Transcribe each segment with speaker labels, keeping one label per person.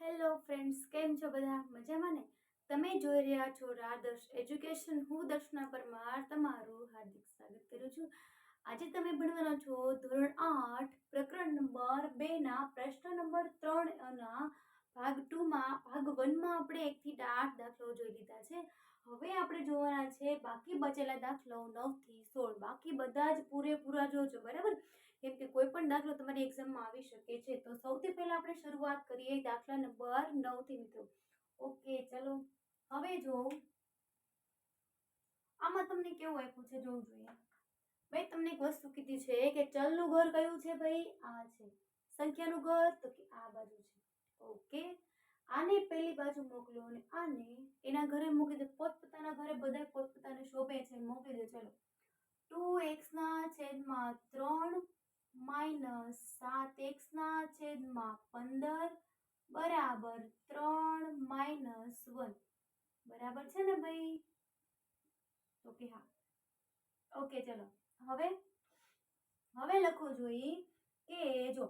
Speaker 1: Hello friends, કેમ છો બધા? મજામાં ને? તમે જોઈ રહ્યા છો આદર્શ એજ્યુકેશન. હું દર્શના પરમાર તમારું હાર્દિક સ્વાગત કરું છું. આજે તમે ભણવાના છો ધોરણ 8 પ્રકરણ નંબર 2 ના પ્રશ્ન નંબર 3 ના ભાગ 2 માં ભાગ 1 માં આપણે 1 થી 8 દાખલાઓ જોઈ લીધા છે. હવે આપણે જોવાના છે બાકી બચેલા દાખલાઓ 9 થી 16. બાકી બધા જ પૂરેપૂરા જોજો, બરાબર? કેમ કે કોઈ પણ દાખલો તમારી એક્ઝામમાં આવી શકે છે. તો સૌથી પહેલા આપણે શરૂઆત કરીએ દાખલા નંબર 9 થી મિત્રો. ઓકે, ચલો હવે જો આમાં તમને કેવું આપ્યું છે જોવું જોઈએ. ભાઈ તમને એક વસ્તુ કીધી છે કે ચલનું ઘર કયું છે ભાઈ? આ છે. સંખ્યાનું ઘર તો કે આ બાજુ છે. ઓકે, આને પેલી બાજુ મોકલો અને આને એના ઘરે મૂકી દે. પોતપોતાના ઘરે બધા પોતપોતાને શોભે છે મોકલી દે. ચલો 2x ના છેદમાં 3 માઇનસ 7x ના છેદમાં 15 બરાબર 3 માઇનસ 1. બરાબર છે ને ભાઈ? તો કે હા. ઓકે, ચલો હવે લખવું જોઈએ કે જો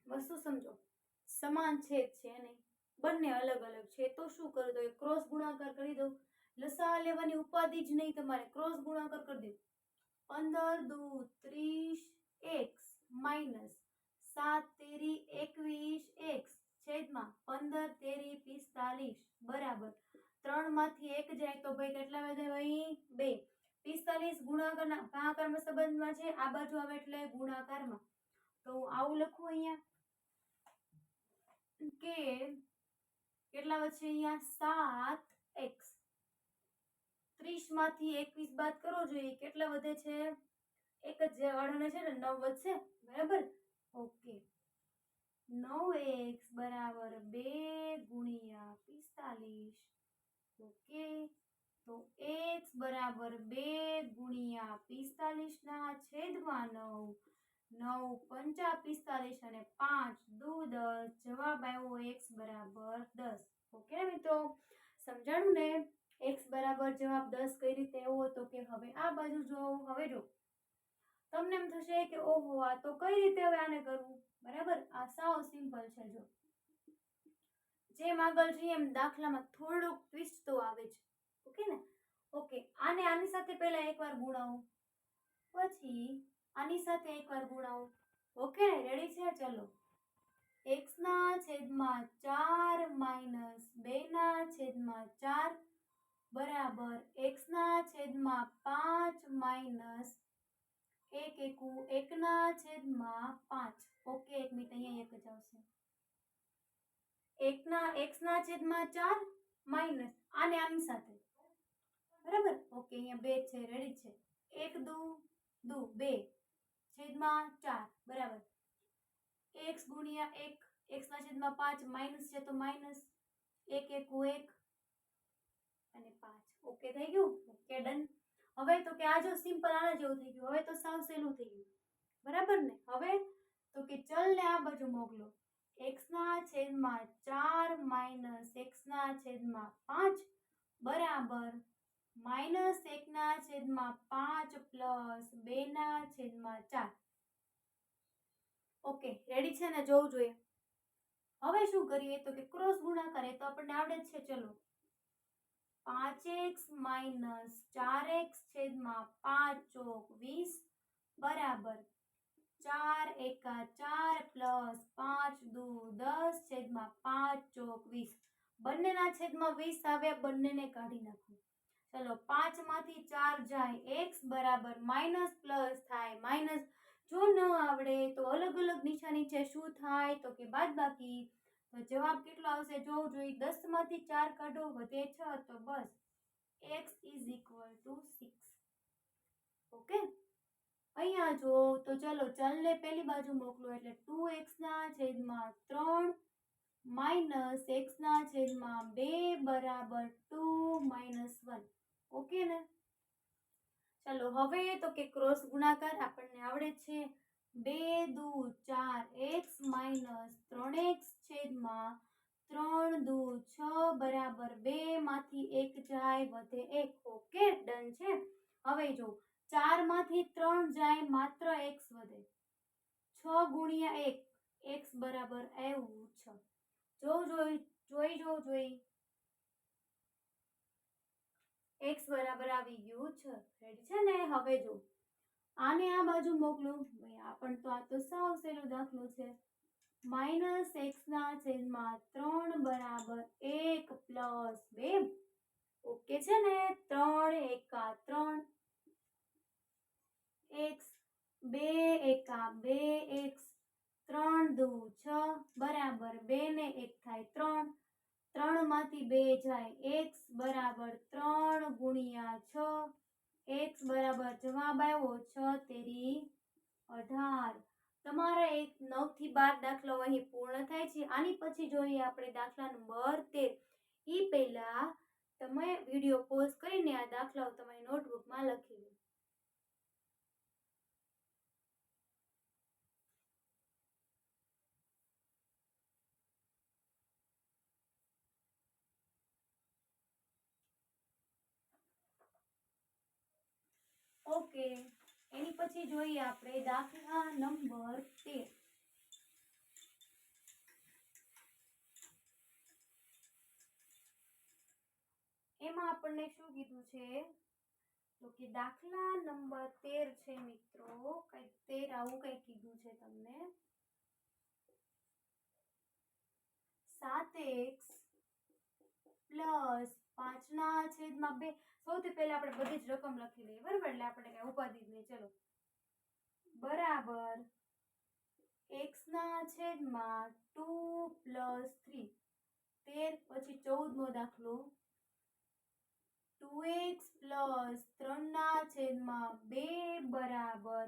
Speaker 1: વસ્તુ સમજો, સમાન છેદ છે નહીં, બંને અલગ અલગ છે. તો શું કરું? તો ક્રોસ ગુણાકાર કરી દઉં. લસા લેવાની ઉપાધિ જ નહીં તમારે, ક્રોસ ગુણાકાર કરી દો. 15 દુ 30x માઇનસ 7 તેરી 21x છેદમાં 15 તેરી 45 બરાબર 3 માંથી 1 જાય તો ભાઈ કેટલા વધે ભાઈ? 2. 45 ગુણાકારના ભાગાકારમાં સંબંધમાં છે, આ બાજુ આવે એટલે ગુણાકારમાં. તો આવું લખું અહીંયા કે કેટલા વધશે અહીંયા? 7x. 30 માંથી 21 બાદ કરવો જોઈએ, કેટલા વધે છે? એક જ વાળાને છે ને 9 વધશે, બરાબર? ઓકે, 9x બરાબર 2 ગુણ્યા 45. ઓકે, તો x બરાબર 2 ગુણ્યા 45 ના છેદમાં 9. 9 પંચા 45 અને 5 દુ 10. જવાબ આવ્યો x બરાબર 10. ઓકે મિત્રો, સમજાણું ને? x બરાબર જવાબ 10 કઈ રીતે આવ્યો? તો કે હવે આ બાજુ જો. હવે જો તમને એમ થશે કે ઓહો, આ તો કઈ રીતે હવે આને કરવું? બરાબર, આ સાવ સિમ્પલ છે. જો જેમ આગળ જઈએ એમ દાખલામાં થોડોક ટ્વિસ્ટ તો આવે છે. ઓકે ને? ઓકે, આને આની સાથે પહેલા એકવાર ગુણાવો, પછી આની સાથે એકવાર ગુણાવો. ઓકે, રેડી છે? ચલો, x ના છેદમાં 4 માઇનસ 2 ના છેદમાં 4 બરાબર x ના છેદમાં 5 માઇનસ 1 એકુ 1 ના છેદમાં 5. ઓકે, એક મિનિટ, અહીંયા એક જ આવશે. x ના છેદમાં 4 માઇનસ આને આની સાથે, બરાબર? ઓકે, અહીંયા 2 છે, રેડી છે. 1 દુ 2 છેદમાં 4 બરાબર x ગુણ્યા 1, x ના છેદમાં 5 માઇનસ છે તો માઇનસ 1 એકુ 1 અને 5. ઓકે, થઈ ગયું? Okay, done. હવે તો કે આ જો સિમ્પલ આના જેવું થઈ ગયું. હવે તો સાવ સહેલું થઈ ગયું, બરાબર ને? હવે તો કે ચલને આ બાજુ મોકલો. x ના છેદમાં 4 માઇનસ x ના છેદમાં 5 બરાબર માઇનસ 1 ના છેદમાં 5 પ્લસ 2 ના છેદમાં 4. ઓકે, રેડી છે ને? જોવું જોઈએ. હવે શું કરીએ? તો કે ક્રોસ ગુણાકાર, એ તો આપણને આવડે જ છે. ચલો, 5x માઇનસ 4x છેદમાં 5 ચોક 20 બરાબર 4 એકા 4 પ્લસ 5 દુ 10 છેદમાં 5 ચોક 20. બંનેના છેદમાં 20 આવ્યા, બંનેને કાઢી નાખો. ચલો, 5 માંથી 4 જાય, x બરાબર માઇનસ પ્લસ થાય માઇનસ. જો ન આવડે તો અલગ અલગ નિશાની છે, શું થાય? તો કે બાદબાકી. તો જવાબ કેટલો આવશે જોવું જોઈએ. 10 માંથી 4 કાઢો, વધે 6, તો બસ x is equal to 6. Okay, અહીંયા જો તો ચલો ચલને પેલી બાજુ મોકલો એટલે 2x ના છેદમાં 3 માઇનસ x ના છેદમાં 2 બરાબર 2 માઇનસ 1. ઓકે ને? ચલો, હવે તો કે ક્રોસ ગુણાકાર આપણને આવડે છે. 2 દુ 4x માઇનસ 3x છેદમાં 3 દુ 6 બરાબર 2 માંથી 1 જાય, વધે 1. ઓકે, ડન છે. હવે જો 4 માંથી 3 જાય, માત્ર x વધે. 6 ગુણ્યા 1, x બરાબર આવ્યું 6. જોઈ x બરાબર આવી ગયું 6 રેડી છે ને। હવે જો આને આ બાજુ મોકલો ભાઈ, આ પણ તો આ તો સાવ સહેલો દાખલો છે। -x/3 બરાબર 1 + 2 ઓકે છે ને। 3 એકા 3 x 2 એકા 2x 3 દુ 6 બરાબર 2 ને 1 થાય 3 3 માંથી 2 જાય x બરાબર 3 ગુણ્યા 6 x બરાબર જવાબ આવ્યો 6 તેરી 18। તમારા 9 થી 12 દાખલાઓ અહીં પૂર્ણ થાય છે। આની પછી જોઈએ આપણે દાખલા નંબર 13। ઈ પહેલા તમે વિડિયો પોઝ કરીને આ દાખલાઓ તમારી નોટબુકમાં લખી લો। ઓકે, એની પછી જોઈએ આપણે દાખલા નંબર 13। એમાં આપણને શું કીધું છે તો કે દાખલા નંબર 13 છે મિત્રો, કંઈક 13 આવું કંઈક કીધું છે તમને। 7x + 5/2 સૌથી પહેલા આપણે બધી જ રકમ લખી લઈએ બરાબર, એટલે આપણે કઈ ઉપાધિ જ નહીં। ચલો બરાબર x/2 + 3 13 પછી 14મો દાખલો 2x + 3/2 બરાબર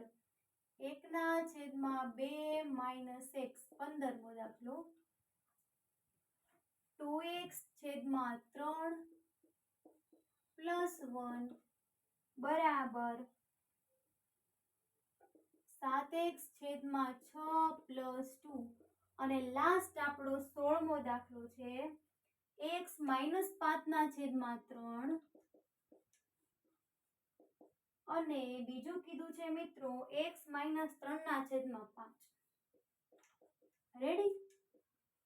Speaker 1: 1/2 - x 15મો દાખલો 2x/3 + 1 બરાબર 7x/6 + 2 અને લાસ્ટ આપણો 16મો દાખલો છે x - 5/3 અને બીજું કીધું છે મિત્રો x - 3/5। રેડી?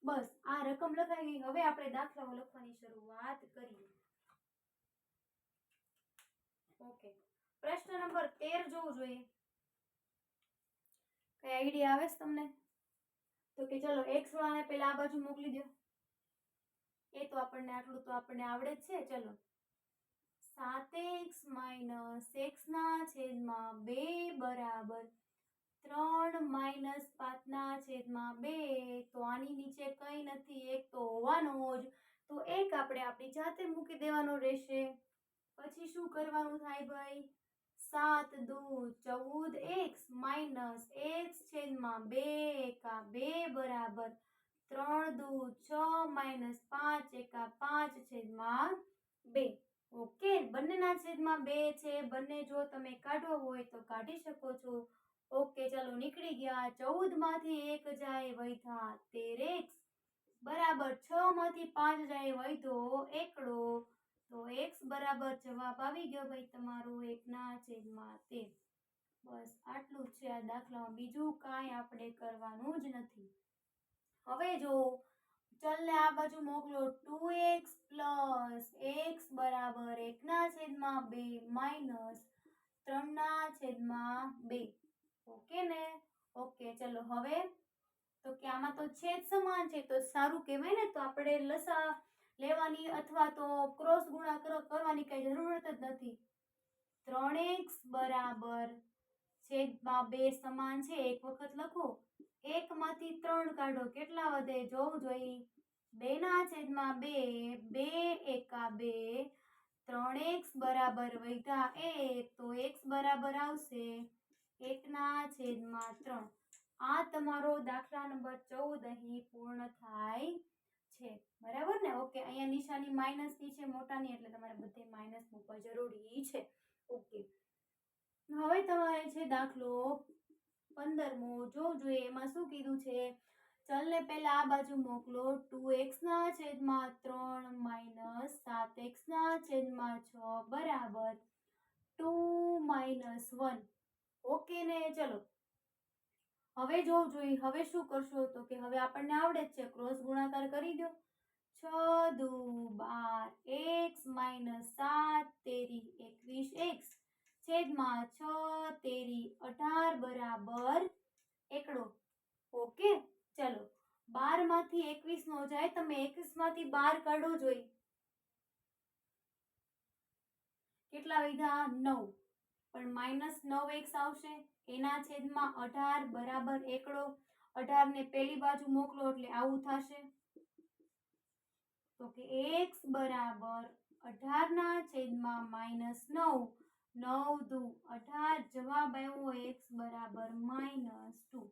Speaker 1: બસ આ રકમ લખાઈ ગઈ। હવે આપણે દાખલાઓ લખવાની શરૂઆત કરીએ। ઓકે, પ્રશ્ન નંબર 13 જોવું જોઈએ। કઈ આઈડિયા આવે છે તમને? તો કે ચલો x વાળાને પહેલા આ બાજુ મોકલી દો। એ તો આપણને આટલું તો આપણને આવડે જ છે। ચલો 7x - x/2 બરાબર 3 - 5/2 તો આની નીચે કઈ નથી, એક તો હોવાનો જ, તો એક આપણે આપણી જાતે મૂકી દેવાનો રહેશે। પછી શું કરવાનું થાય ભાઈ, 7 દુ 14x - x/2 એકા 2 બરાબર 3 દુ 6 - 5 એકા 5/2। ઓકે, બંનેના છેદમાં 2 છે, બંને જો તમે કાઢવો હોય તો કાઢી શકો છો। ઓકે ચાલો નીકળી ગયા। 14 માંથી 1 જાય વૈધા 13x બરાબર 6 માંથી 5 જાય વૈધો એકડો, તો x બરાબર જવાબ આવી ગયો ભાઈ તમારો 1/13। બસ આટલું જ છે આ દાખલામાં, બીજું કાંઈ આપણે કરવાનું જ નથી। હવે જો ચલને આ બાજુ મોકલો 2x + x બરાબર 1/2 - 3/2। ઓકે ને? ઓકે ચલો હવે તો કે આમાં તો છેદ સમાન છે તો સારું કહેવાય ને, તો આપણે લસા લેવાની અથવા તો ક્રોસ ગુણાકાર કરવાની કઈ જરૂરત જ નથી। 3x બરાબર છેદમાં 2 સમાન છે, એક વખત લખો। 1 માંથી 3 કાઢો કેટલા વધે જોવું જોઈએ। 2/2 2 એકા 2 3x બરાબર વૈધા 1 તો x બરાબર આવશે 1/3। આ તમારો દાખલા નંબર 14 અહીં પૂર્ણ થાય છે બરાબર ને? ઓકે, અહીંયા નિશાની માઇનસની છે મોટાની, એટલે તમારે બધે માઇનસ મૂકવા જરૂરી છે। ઓકે, હવે તમારે છે દાખલો 15મો જોવું જોઈએ। એમાં શું કીધું છે, ચલને પહેલા આ બાજુ મોકલો 2x/3 - 7x/6 બરાબર 2 - 1। ઓકે ને? ચલો હવે જોવું જોઈએ, હવે શું કરશો તો કે હવે આપણને આવડે જ છે, ક્રોસ ગુણાકાર કરી દો. 6 દુ 12 x માઇનસ 7 તેરી 21 x છેદમાં 6 તેરી 18 બરાબર એકડો. ઓકે, ચલો 12 માંથી 21 નો જાય, તમે 21 માંથી 12 કાઢો જોઈ. કેટલા વધ્યા? 9. પણ માઇનસ 9x આવશે, એના છેદમાં 18 બરાબર એકડો. 18 ને પેલી બાજુ મોકલો એટલે આવું થશે. તો કે x બરાબર 18 ના છેદમાં -9. 9 દુ 18, જવાબ આવ્યો x બરાબર -2.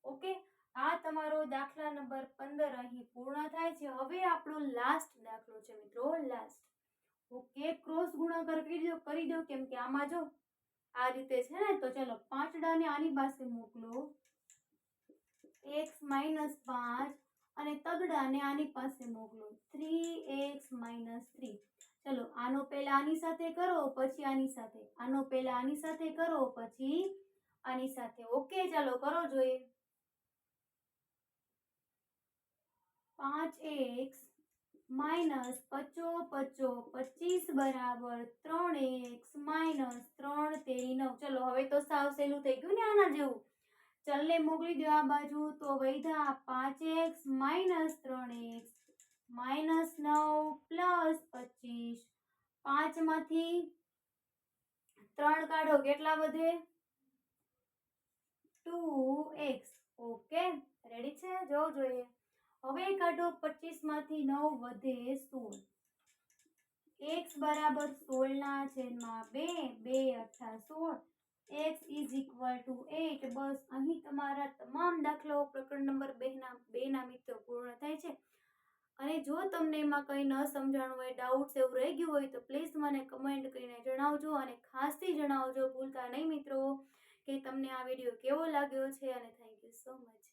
Speaker 1: ઓકે, આ તમારો દાખલા નંબર 15 અહીં પૂર્ણ થાય છે. હવે આપણો લાસ્ટ દાખલો છે મિત્રો, લાસ્ટ. ઓકે, ક્રોસ ગુણાકાર કરી દો કેમ કે આમાં જો આ રીતે છે ને, તો ચલો 5 ને આની પાસે મોકલો, x -5 અને તગડાને આની પાસે મોકલો, 3x -3. ચલો આનો પહેલા આની સાથે કરો, પછી આની સાથે, આનો પહેલા આની સાથે કરો, પછી આની સાથે. ઓકે, ચાલો કરો જોઈએ. 5x -50 બરાબર 3x -3 તેરી 9. ચલો હવે તો સાવ સહેલું થઈ ગયું ને આના જેવું. ચલને મોકલી દો આ બાજુ, તો વૈધા 5x -3x -9 પ્લસ 25. 5 માંથી 3 કાઢો, કેટલા વધે? 2x. ઓકે, રેડી છે? જોવું જોઈએ. હવે કાઢો, 25 માંથી 9 વધે 16. x બરાબર 16 ના છેદમાં 2, 2 અઠા 16. x is equal to 8. બસ અહીં તમારા તમામ દાખલાઓ પ્રકરણ નંબર 2 ના મિત્રો પૂર્ણ થાય છે. અને જો તમને એમાં કંઈ ન સમજાણું હોય, ડાઉટ્સ એવું રહી ગયું હોય, તો પ્લીઝ મને કમેન્ટ કરીને જણાવજો. અને ખાસથી જણાવજો ભૂલતા નહીં મિત્રો કે તમને આ વિડીયો કેવો લાગ્યો છે. અને થેન્ક યુ સો મચ.